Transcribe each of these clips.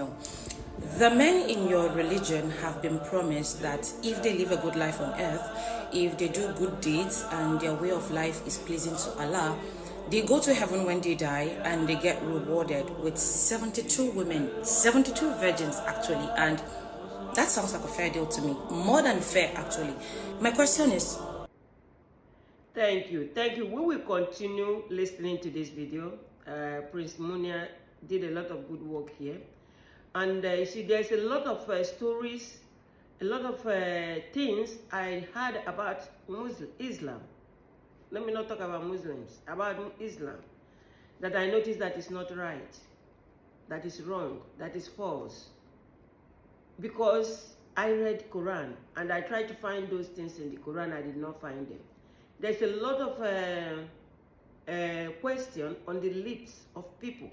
know. The men in your religion have been promised that if they live a good life on earth, if they do good deeds and their way of life is pleasing to Allah, they go to heaven when they die and they get rewarded with 72 women, 72 virgins actually, and that sounds like a fair deal to me. More than fair actually. My question is... Thank you. We will continue listening to this video. Prince Munir did a lot of good work here. And you see, there's a lot of stories, a lot of things I heard about Islam. Let me not talk about Muslims, about Islam, that I noticed that is not right, that is wrong, that is false. Because I read Quran and I tried to find those things in the Quran, I did not find them. There's a lot of question on the lips of people.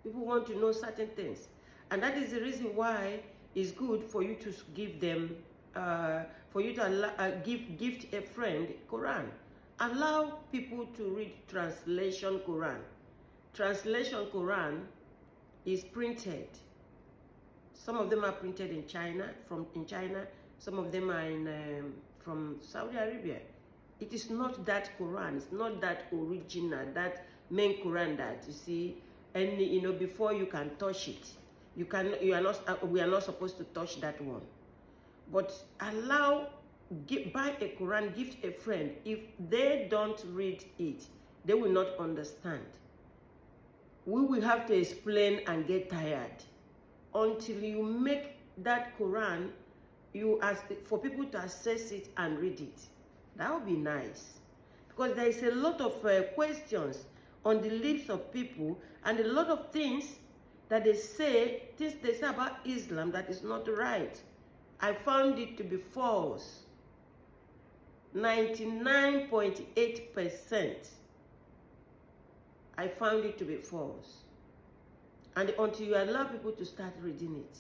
People want to know certain things. And that is the reason why it's good for you to give them, for you to gift a friend Quran. Allow people to read translation Quran. Translation Quran is printed. Some of them are printed in China, some of them are from Saudi Arabia. It is not that Quran, it's not that original, that main Quran that you see, and before you can touch it. We are not supposed to touch that one. But buy a Quran, gift a friend. If they don't read it, they will not understand. We will have to explain and get tired until you make that Quran, you ask for people to access it and read it. That would be nice. Because there is a lot of questions on the lips of people and a lot of things that they say about Islam that is not right. I found it to be false. 99.8%. I found it to be false. And until you allow people to start reading it,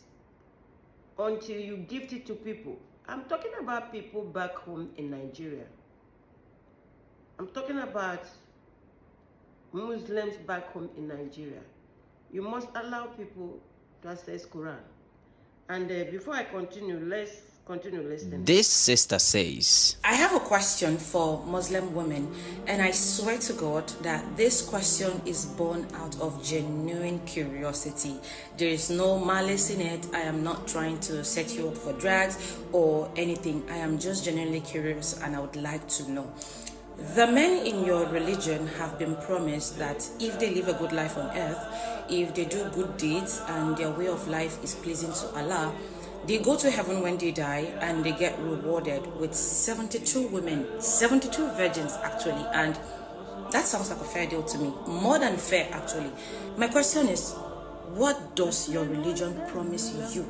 until you gift it to people, I'm talking about people back home in Nigeria. I'm talking about Muslims back home in Nigeria. You must allow people to access Quran. And before I continue, let's continue listening. This sister says, I have a question for Muslim women, and I swear to God that this question is born out of genuine curiosity. There is no malice in it. I am not trying to set you up for drugs or anything. I am just genuinely curious and I would like to know. The men in your religion have been promised that if they live a good life on earth, if they do good deeds and their way of life is pleasing to Allah, they go to heaven when they die and they get rewarded with 72 women, 72 virgins actually, and that sounds like a fair deal to me. More than fair actually. My question is, what does your religion promise you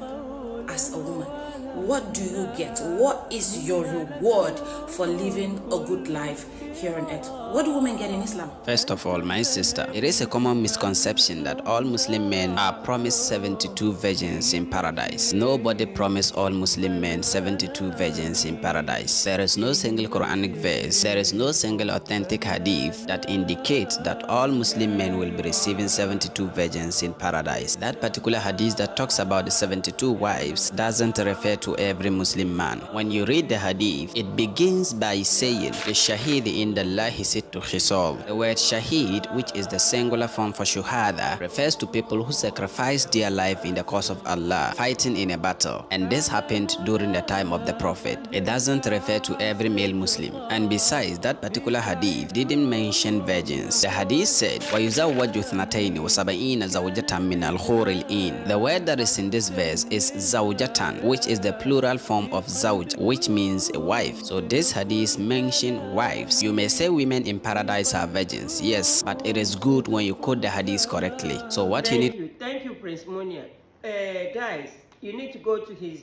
as a woman? What do you get? What is your reward for living a good life here on earth? What do women get in Islam? First of all, my sister, it is a common misconception that all Muslim men are promised 72 virgins in paradise. Nobody promised all Muslim men 72 virgins in paradise. There is no single Quranic verse, there is no single authentic hadith that indicates that all Muslim men will be receiving 72 virgins in paradise. That particular hadith that talks about the 72 wives doesn't refer to every Muslim man. When you read the hadith, it begins by saying, the shaheed in the Allahi sittu khisal. The word shaheed, which is the singular form for shuhada, refers to people who sacrifice their life in the cause of Allah, fighting in a battle. And this happened during the time of the Prophet. It doesn't refer to every male Muslim. And besides, that particular hadith didn't mention virgins. The hadith said, وَيُزَوَّجُ اثْنَتَيْنِ وَسَبَعِينَ زَوْجَةً مِنَ الْخُورِ الْإِينِ. The word that is in this verse is zawjatan, which is the plural form of zawj, which means a wife. So this hadith mentions wives. You may say women in paradise are virgins, yes, but it is good when you quote the hadith correctly. So what Thank you, Prince Munir. Guys, you need to go to his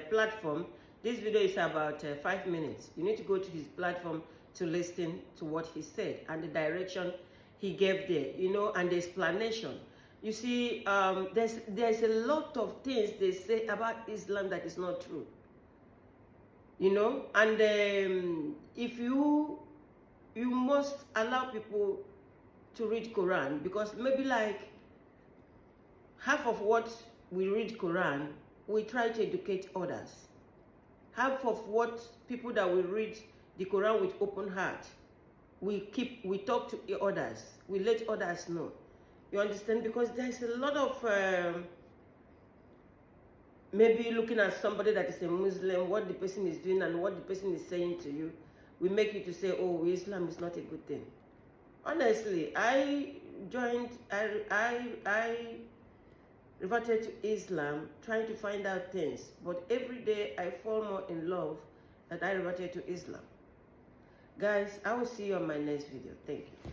platform. This video is about 5 minutes. You need to go to his platform to listen to what he said and the direction he gave there, and the explanation. You see, there's a lot of things they say about Islam that is not true. And if you must allow people to read Quran, because maybe like half of what we read Quran, we try to educate others. Half of what people that we read the Quran with open heart, we talk to others. We let others know. You understand? Because there's a lot of maybe looking at somebody that is a Muslim, what the person is doing and what the person is saying to you, will make you to say, oh, Islam is not a good thing. Honestly, I reverted to Islam trying to find out things, but every day I fall more in love that I reverted to Islam. Guys, I will see you on my next video. Thank you.